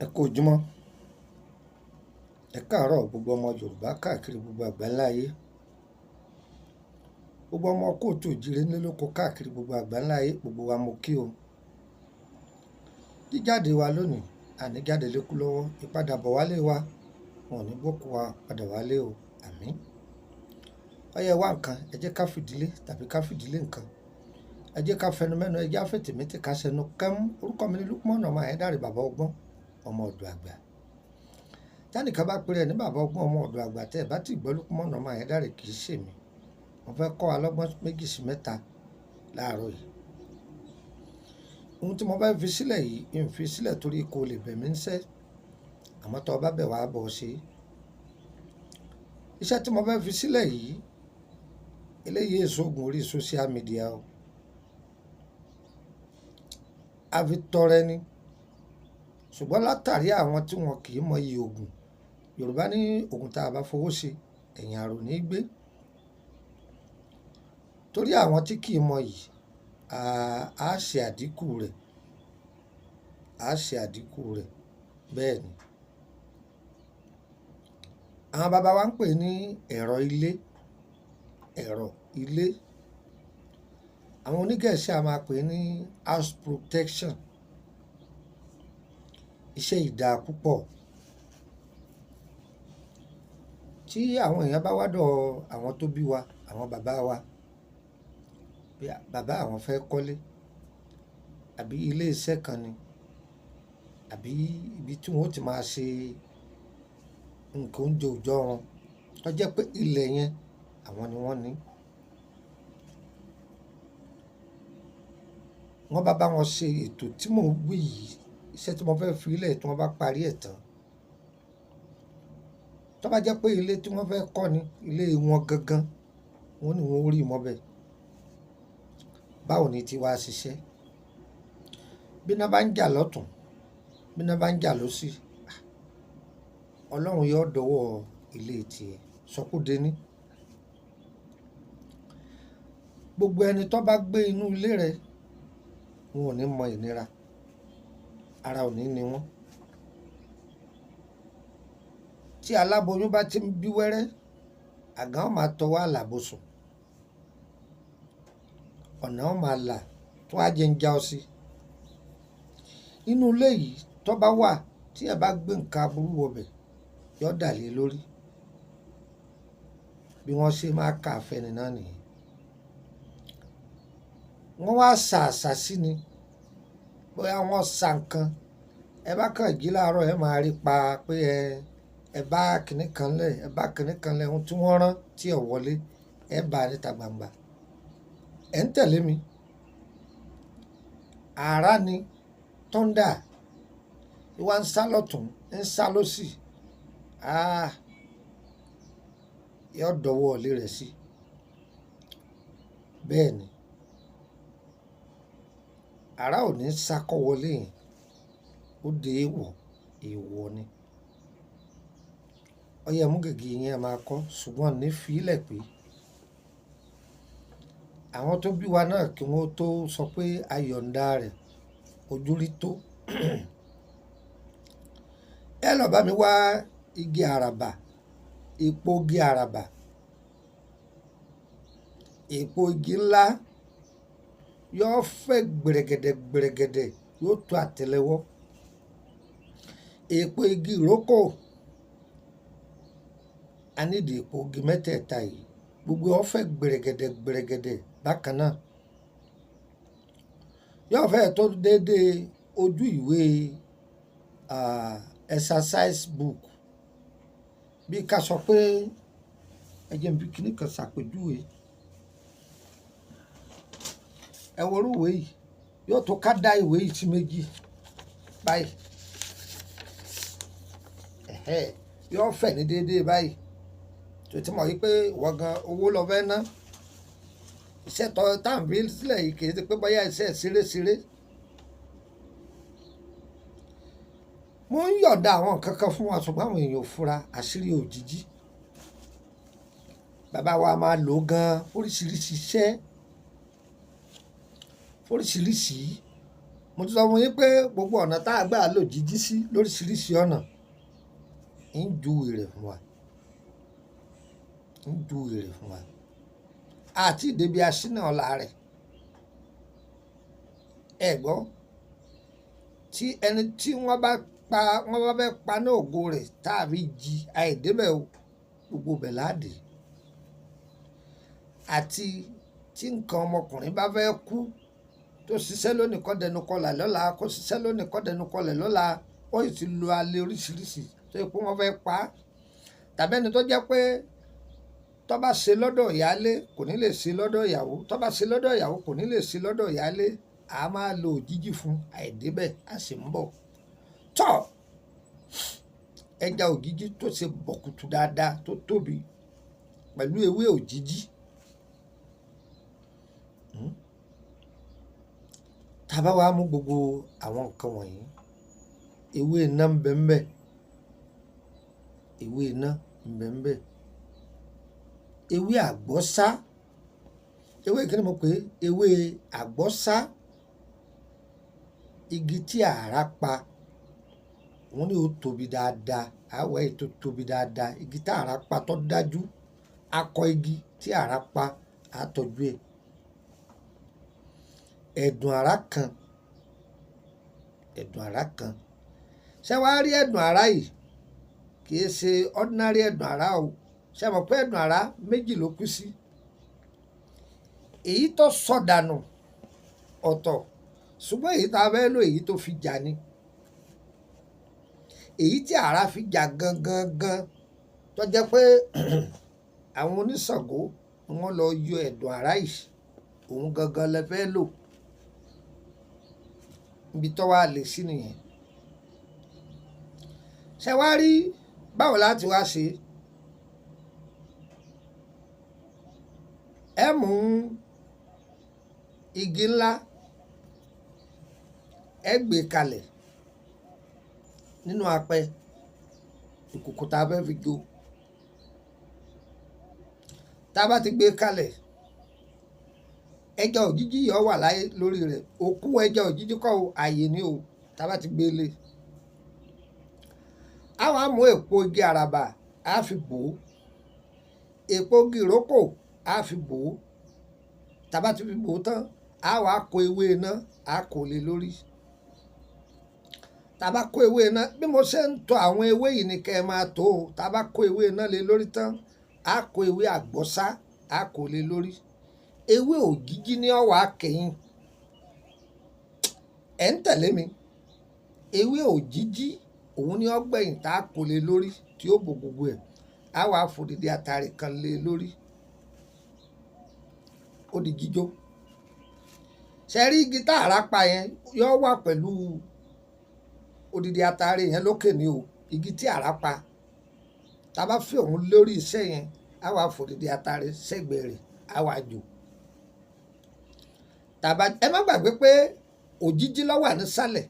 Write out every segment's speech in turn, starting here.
Ẹ kú ojúmọ́, ẹ káàárọ̀ gbogbo ọmọ Yorùbá káàkiri gbogbo àgbáńlá ayé. Gbogbo ọmọ kóòtù òjíire nílé lóko káàkiri gbogbo àgbáńlá ayé, gbogbo wa mo kí o. Jíjáde wa lónìí, àní jáde lékú lọ́wọ́, ìpadàbọ̀ wálé wa, wọn ò ní gbókù wa padà wálé o, àmín. Ọyẹ wá nǹkan, ẹ jẹ́ ká fìdílé tàbí ká fìdílé nǹkan. Ẹ jẹ́ ká fẹnu mẹ́nu, ẹ jẹ́ àfẹ̀tẹ̀mẹ́tẹ̀ ká sẹnu kẹ́mú. Orúkọ mi ni Lukman ọmọ Ayédáre bàbá ọgbọ́n, ọmọ ọ̀dọ̀ àgbà. Tánìkan bá pèrè ní bàbá ọgbọ́n ọmọ ọ̀dọ̀ àgbà tẹ́ ẹ bá ti gbọ́ Lukman ọmọ Ayédáre kì í ṣèmi. Mo fẹ́ kọ́ wa lọ́gbọ́n méjì sí mẹ́ta láàárọ̀ yìí. Ohun tí mo bá fi sílẹ̀ yìí, ń fi sílẹ̀ torí kò lè bẹ̀ mí ń sẹ́. Àmọ́ tó bá bẹ̀ wá bọ̀ ṣe. Iṣẹ́ tí mo fẹ́ fi sílẹ̀ yìí, eléyìí èso oògùn orí social media o. A fi tọrẹ ni. Ṣùgbọ́n látàrí àwọn tí wọn kì í mọ iye oògùn. Yorùbá ní oògùn tá a bá fowó ṣe, ẹ̀yìn àrò ní gbé. Torí àwọn tí kì í mọ yìí, a ṣe àdínkù rẹ̀. A ṣe àdínkù rẹ̀. Bẹ́ẹ̀ ni. Àwọn bàbá wa ń pè ní ẹ̀rọ ilé. Ẹ̀rọ ilé. Àwọn onígẹ̀ẹ́sì a máa pè ní house protection. Iṣẹ́ ìdá púpọ̀. Tí àwọn èèyàn bá wádọ̀ àwọn tó bí wa, àwọn bàbá wa, bí bàbá àwọn fẹ́ kọ́lé, àbí ilé iṣẹ́ kan ni, àbí ibi tí wọ́n ó ti máa ṣe nǹkan oúnjẹ òòjọ́ wọn, tó jẹ́ pé ilẹ̀ yẹn àwọn ni wọ́n ní. Wọ́n bá wọn ṣe ètò tí mò ń wí yìí, iṣẹ́ tí mo fẹ́ fi ilẹ̀ tí wọ́n bá parí ẹ̀ tán. Tó bá jẹ́ pé ilé tí wọ́n fẹ́ kọ́ ni, ilé wọn gangan, wọ́n ní wọ́n rí mọ́ bẹ́ẹ̀. Báwo ni tí wàá ṣiṣẹ́? Bí iná bá ń jà lọ́tùn, bí iná bá ń jà lósì, Ọlọ́run yóò dọwọ́ ilé tiẹ̀ sọkúdé ní. Gbogbo ẹni tó bá gbé inú ilé rẹ̀, wọn ò ní mọ ìnira. Ara ò ní ni wọ́n. Tí aláboyún bá ti ń bí wẹ́rẹ́, àgàn máa tọwọ́ àlàbòsùn. Ọ̀nà ó máa là tó á jẹ́ ń já ọ sí. Inú ilé yìí tó bá wà, tí ẹ bá gbé nǹkan aburú wọbẹ̀, yóò dà lé lórí. Bí wọ́n ṣe máa kà fẹ́ni náà nìyẹn. Wọ́n wá ṣàṣà sí ni. Bóyá wọ́n sa nǹkan, ẹ bá kàn jí láàárọ̀ ẹ máa rí pa pé ẹ bá kìnnì kan lẹ̀, ẹ bá kìnnì kan lẹ̀, ohun tí wọ́n rán tí ẹ wọlé, ẹ bá níta gbangba. Ẹ ń tẹ̀lé mi. Àrá ni, tọ́ndà, ìwà ń sá lọ́tùn, ń sá lósì. Yóò dọwọ́ ilé rẹ̀ sí. Bẹ́ẹ̀ ni. Àrá ò ní sákọ́ wọlé yẹn. Ó de èèwọ̀, èèwọ̀ ni. Ọyẹ mú gègé yẹn máa kọ́, ṣùgbọ́n ní fi ilẹ̀ pé àwọn tó bí wa náà kí wọ́n tó sọ pé ayọ̀ǹda rẹ̀ ojú rí tó. Ẹ lọ bá mi wá igi àràbà, èpo igi àràbà, èpo igi ńlá, yóò fẹ́ gbẹ̀rẹ̀gẹ̀dẹ̀ gbẹ̀rẹ̀gẹ̀dẹ̀, yóò tó àtẹ́lẹwọ́. Èpo igi ìrókò, a nídìí èpo igi mẹ́tẹ̀ẹ̀ta yìí, gbogbo wọn fẹ́ gbẹ̀rẹ̀gẹ̀dẹ̀ gbẹ̀rẹ̀gẹ̀dẹ̀ bákan náà. Yóò fẹ́ tó déédéé ojú ìwé exercise book. Bí ká sọ pé ẹ jẹ́ n fi kíní kan ṣàpèjúwe. Ẹ wo irú ìwé yìí, yóò tó ká dá ìwé yìí sí méjì báyìí. Yóò fẹ́ ní déédéé báyìí. Tó ti mọ̀ wípé wọ́n gan owó lọ fẹ́ ná. Iṣẹ́ tọ́ táǹbì sílẹ̀ yìí kì í ṣe pé bóyá iṣẹ́ ṣeré. Mo ń yọ̀ǹda àwọn nǹkan kan fún wa ṣùgbọ́n àwọn èèyàn ò fura, àṣírí òjijì. Bàbá wa máa lò gan oríṣiríṣi iṣẹ́, oríṣiríṣi. mo ti sọ fún yín pé gbogbo ọ̀nà tá a gbà lò jíjí sí lóríṣiríṣi ọ̀nà ń júwe rẹ̀ fún wa ń júwe rẹ̀ fún wa àti ìdèbí aṣínà ọ̀la rẹ̀ ẹ gbọ́ tí ẹni tí wọ́n bá fẹ́ pa ní ògo rẹ̀ tàbí jí àìdébẹ̀ o gbogbo bẹ̀ láàdì àti tí nǹkan ọmọkùnrin bá fẹ́ kú tó ṣiṣẹ́ lónìí kọ́ dẹnu kọlà lọ́la kó ṣiṣẹ́ lónìí kọ́ dẹnu kọlẹ̀ lọ́la ó sì ti lo alẹ́ oríṣiríṣi tó yẹ pé wọ́n fẹ́ pa á tàbí ẹni tó jẹ́ pé tó bá ṣe lọ́dọ̀ ìyálé kò ní lè ṣe lọ́dọ̀ ìyàwó tó bá ṣe lọ́dọ̀ ìyàwó kò ní lè ṣe lọ́dọ̀ ìyálé a máa lo òjijì fún àìdébẹ̀ a sì ń bọ̀ tọ́ ẹja òjijì tó ṣe bọ̀kùtù dáadáa tó tóbi pẹ̀lú ewé òjijì tá a bá wá mú gbogbo àwọn nǹkan wọ̀nyí ewé iná ń bẹ ń bẹ ewé iná ń bẹ ń bẹ ewé àgbọ́sá ewé kí ni mo pè é ewé àgbọ́sá igi tí àrá pa wọ́n ní ó tóbi dáadáa àwọ̀ ẹ̀ tó tóbi dáadáa igi tí àrá pa tó dájú akọ igi tí àrá pa àtọ́jú ẹ̀ ẹ̀dùn àrá kan ṣé wàá rí ẹ̀dùn àrá yìí kì í ṣe ordinary ẹ̀dùn àrá o ṣé mọ̀ pé ẹ̀dùn àrá méjì ló kú sí èyí tó sọ̀dànù ọ̀tọ̀ ṣùgbọ́n èyí tá a fẹ́ lò èyí tó fi jà ni èyí tí àrá fi jà gangan tó jẹ́ pé àwọn oníṣàngó wọ́n lọ yọ ẹ̀dùn àrá yìí òun gangan lẹ fẹ́ lò ibi tó wà lè sí nìyẹn ṣé wàá rí báwo láti wá ṣe ẹ mú igi ńlá ẹ gbé kalẹ̀ nínú apẹ ìkòkò tá a fẹ́ fi jó tá a bá ti gbé kalẹ̀ ẹja òjijì yọ wà láyé lórí rẹ̀ òkú ẹja òjijì kọ́ ààyè ni o tá a bá ti gbé lé a wá mú èpo igi àràbà a fi bò ó èpo igi ìrókò a fi bò ó tá a bá ti fi bò ó tán a wá kó ewé iná a kò lè lórí tá a bá kó ewé iná bí mo ṣe ń tọ́ àwọn ewé yìí ni kẹ́ ẹ máa tó o tá a bá kó ewé iná lé lórí tán a kó ewé àgbọ́sá a kò lè lórí ewé òjijì ní ọwọ́ akẹ́yìn ẹ̀ ń tẹ̀lé mi ewé òjijì òun ní ọgbẹ̀yìn tá a kò lè lórí tí ó bò gbogbo ẹ̀ á wàá fòdìdí àtàrí kan lé lórí ó di jíjó ṣẹ́rí igi tá àrá pa yẹn yọ wà pẹ̀lú odidi àtàrí yẹn lókè ní o igi tí àrá pa tá a bá fi òun lórí iṣẹ́ yẹn á wàá fòdìdí àtàrí sẹ́gbẹ̀ẹ́ rẹ̀ á wàá jò tàbá ẹ má gbàgbé pé òjijì ló wà nísàlẹ̀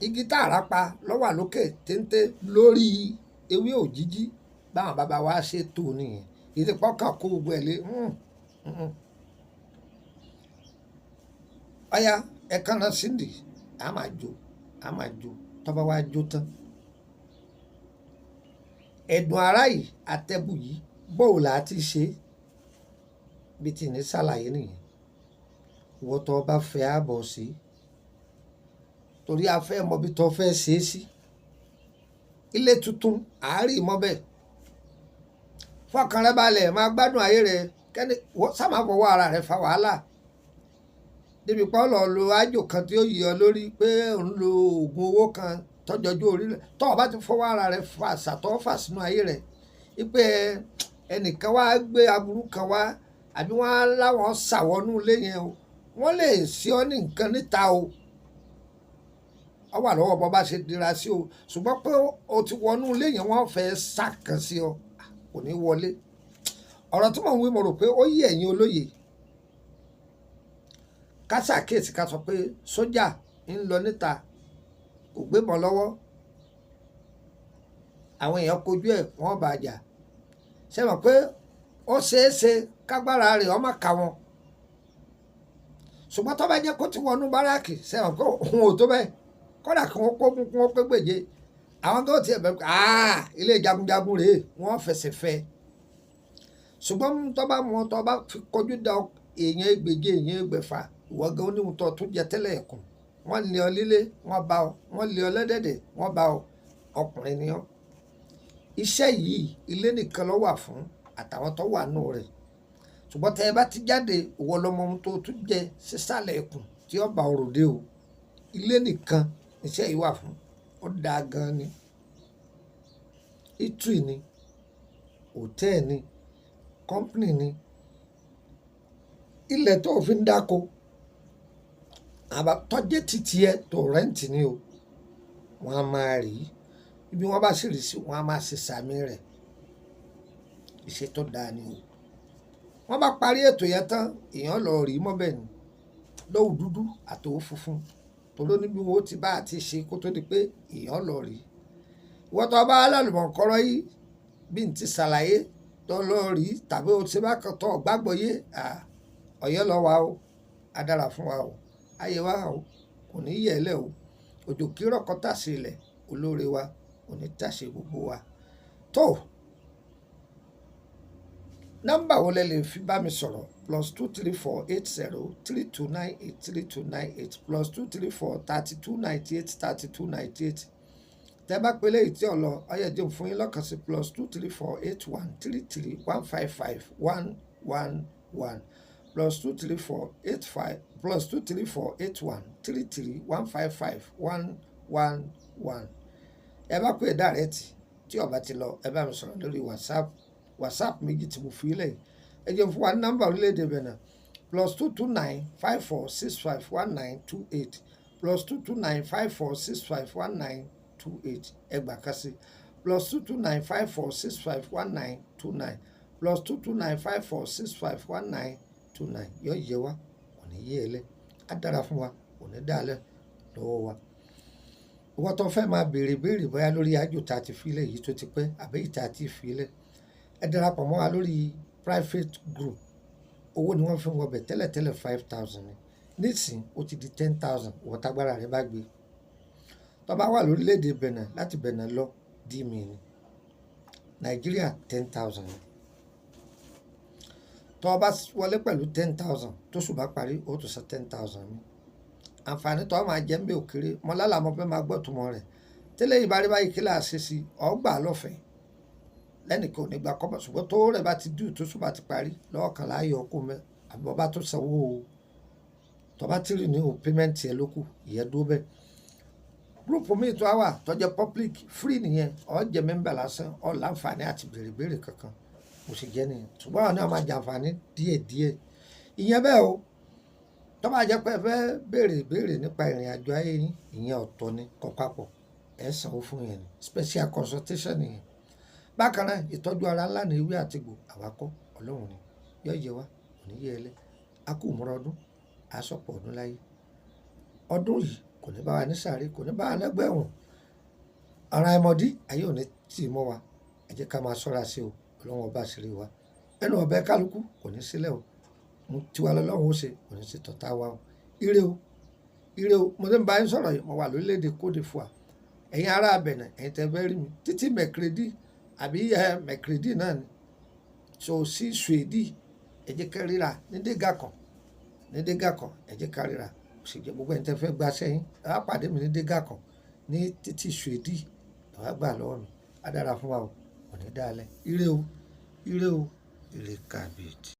igi tá àrá pa ló wà lókè téńté lórí ewé òjijì báwọn bàbá wa ṣe tó nìyẹn ìdípọ̀ kan kó gbogbo ẹ̀ lé ọ̀ya ẹ̀kan náà síndì á máa jó tọ́ba wa jó tán ẹ̀dùn àrá yìí àtẹ̀bù yìí bóò là á ti ṣe bí ti ní ṣàlàyé nìyẹn wọ́n tó bá fẹ́ ààbọ̀ sí torí a fẹ́ mọ bí tó fẹ́ ṣe é sí ilé tuntun àárín mọ́ bẹ́ẹ̀ fọkàn rẹ balẹ̀ máa gbádùn ayé rẹ kẹ́ni sáà máa fọwọ́ ara rẹ fa wàhálà débi pé ọlọ́ lo ájò kan tí ó yí ọ lórí pé òun lo oògùn owó kan tọ́jọ́jú orílẹ̀ tó o bá ti fọwọ́ ara rẹ fa àṣàtọ́ fà sínú ayé rẹ wípé ẹnìkan wá gbé aburú kan wá àbí wọ́n á láwọn ṣàwọnú ilé yẹn o wọ́n lè ṣe ọ́ ní nǹkan níta o ọ wà lọ́wọ́ bọ́ bá ṣe dira sí o ṣùgbọ́n pé o ti wọnú ilé yẹn wọ́n fẹ́ ṣàkàn sí ọ kò ní wọlé ọ̀rọ̀ tí mò ń wí mo rò pé ó yé ẹ̀yin olóye ká ṣàkíyèsí ká sọ pé sójà ń lọ níta kò gbébọn lọ́wọ́ àwọn èèyàn kojú ẹ̀ wọ́n bá jà ṣe mọ̀ pé ó ṣeé ṣe kágbára rẹ̀ ọmọ kà wọn ṣùgbọ́n tó bá jẹ́ kó ti wọnú báràkì sẹ́wọ̀n kó òun ò tó bẹ́ẹ̀ kódà kí wọ́n kó kún wọ́n pé gbèje àwọn tó tiẹ̀ bẹ̀rù ilé jagunjagun rèé wọ́n fẹsẹ̀ fẹ́ ṣùgbọ́n tó bá mọ tó bá fi kọjú da èèyàn ẹgbẹ̀je èèyàn ẹgbẹ̀fà ìwọ gan oníhun tó tún jẹ tẹ́lẹ̀ ẹ̀kún wọ́n lé ọ lílé wọ́n bá ọ wọ́n lé ọ lẹ́dẹ̀dẹ̀ wọ́n bá ọ ọkùnrin ni ọ́ iṣẹ́ yìí ilé nìkan ló wà fún àtàwọn tó wà nù rẹ̀ ṣùgbọ́n tẹ́ ẹ bá ti jáde ìwọ lọmọ ohun tó tún jẹ sísàlẹ̀ ẹkùn tí ó bá ọrọ̀ dé o ilé nìkan iṣẹ́ yìí wà fún ó dáa gan ni itri ni hòtẹ́ẹ̀ ni kọ́ńpìnì ni ilẹ̀ tó fi ń dáko àbátọ́jẹ́ títí ẹ tó rẹ́ǹtì ni o wọ́n á máa rí ibi wọ́n bá sì rí sí wọ́n á máa ṣe sàmì rẹ̀ iṣẹ́ tó dáa ni o wọ́n bá parí ètò yẹn tán èèyàn lọ rí mọ́bẹ̀ ni lọ́wọ́ dúdú àtòwò funfun tó ló ní bí wọ́n ti bá àti ṣe kó tó di pé èèyàn lọ rí ìwọ́n tó bá alálùmọ̀kọ́rọ́ yìí bí n ti ṣàlàyé tó lọ rí tàbí o ti bá kàn tó gbàgbọ́ yé ọ̀yọ́ lọ wa o á dára fún wa o ayé wa o kò ní yẹ̀ ẹ́ lẹ̀ o òjò kírọ̀ kọ́ tàṣe ilẹ̀ olóore wa kò ní tàṣe gbogbo wa tó nọ́mbà wo lẹ lè fi bá mi sọ̀rọ̀ +2348032983298 +23432983298 tẹ́ bá pélé ìtí ọ̀lọ́ ọyẹ́dẹ́ fún yín lọ́kàn sí +2348133155111 +2348133155111 ẹ bá pé dàrẹ́tì tí ó bá ti lọ ẹ bá mi sọ̀rọ̀ lórí whatsapp méjì tí mo fi lẹ̀ ẹ jẹ́ fún wa ní nọ́mbà orílẹ̀-èdè Benin +22954651928 +22954651928 ẹgbàá kan sí +22954651929 +22954651929 yóò yẹ wa kò ní yé ẹ lẹ á dára fún wa kò ní dá lẹ lọ́wọ́ wa ìwọ́n tó fẹ́ máa béèrè bóyá lórí àjò tá a ti filẹ̀ yìí tó ti pẹ́ àbí ìta ti filẹ̀ ẹ darapọ̀ mọ́ wa lórí private group owó ni wọ́n fi ń wọbẹ̀ tẹ́lẹ̀tẹ́lẹ̀ 5,000 ni nísìnyí ó ti di 10,000 ìwọ́n tágbára rẹ bá gbé tó bá wà lórílẹ̀‐èdè Benin láti Benin lọ dí mi ni Nàìjíríà 10,000 ni tó bá wọlé pẹ̀lú 10,000 tó ṣù bá parí ó tó san 10,000 mi àǹfààní tó máa jẹ́ ń bẹ òkèrè mọ́ lálà mo fẹ́ máa gbọ́ tùmọ̀ rẹ̀ tẹ́lẹ̀ yìí bá rí báyìí kí láà ṣe sí ọgbà lọ́fẹ̀ẹ́ lẹ́nìkan ò ní gba kọ́bọ̀ ṣùgbọ́n tó rẹ̀ bá ti dùn tó ṣùgbọ́n ti parí lọ́ọ̀kan láàyè ọkọ̀ mẹ́ àbọ̀ bá tó sanwó o tó bá ti rí ní o payment ẹ̀ lókù ìyẹn dúró bẹ́ẹ̀. gúrùpù míì tó wà tó jẹ́ public free nìyẹn ó jẹ́ mẹ́mbà lásán ó láǹfààní àti béèrè kankan kò sì jẹ́ nìyẹn ṣùgbọ́n àwọn náà máa jàǹfààní díẹ̀díẹ̀ ìyẹn bẹ́ẹ̀ o tó bá jẹ́ pé ẹ fẹ́ béèrè nípa ìrìn àjò ayé yín ìyẹn ọ̀tọ̀ ni kọ́ papọ̀ ẹ̀ sanwó fún yẹn ni special consultation nìyẹn bákan náà ìtọ́jú ara ńlá ní ewé àtìgbò àwakọ́ ọlọ́run ni yóò yẹ wá kò ní yẹ ẹlẹ́ a kú múra ọdún àsọpọ̀ ọdún láyé ọdún yìí kò ní bá wa ní sàárè kò ní bá wa lẹ́gbẹ́ ẹ̀wọ̀n ara ẹmọdí ayé ò ní tì mọ́ wa ẹ jẹ́ ká máa ṣọ́ra sí o ọlọ́run ọba àṣírí wa ẹnu ọ̀bẹ kálukú kò ní sílẹ̀ o mo tiwa lọ́lọ́run ó ṣe kò ní sí tọ̀tá wa o ire o mo ti ń bá yín sọ̀rọ̀ yìí mo wà lórílẹ̀‐èdè Côte d'Ivoire ẹ̀yin ará Benin ẹ̀yin tẹ́ fẹ́ rí mi títí mẹ̀kìrìdì àbí mẹ̀kìrìdì náà ni so sí suèdì ẹ jẹ́ ká ríra ní dégà kan ẹ jẹ́ ká ríra sì jẹ́ gbogbo ẹni tẹ́ fẹ́ gba sẹ́yìn ẹ wá pàdé mi ní dégà kan ní títí suèdì ẹ wá gbà lọ́wọ́ mi á dára fún wa o kò ní dáa lẹ́ ire o ire kàbìtì.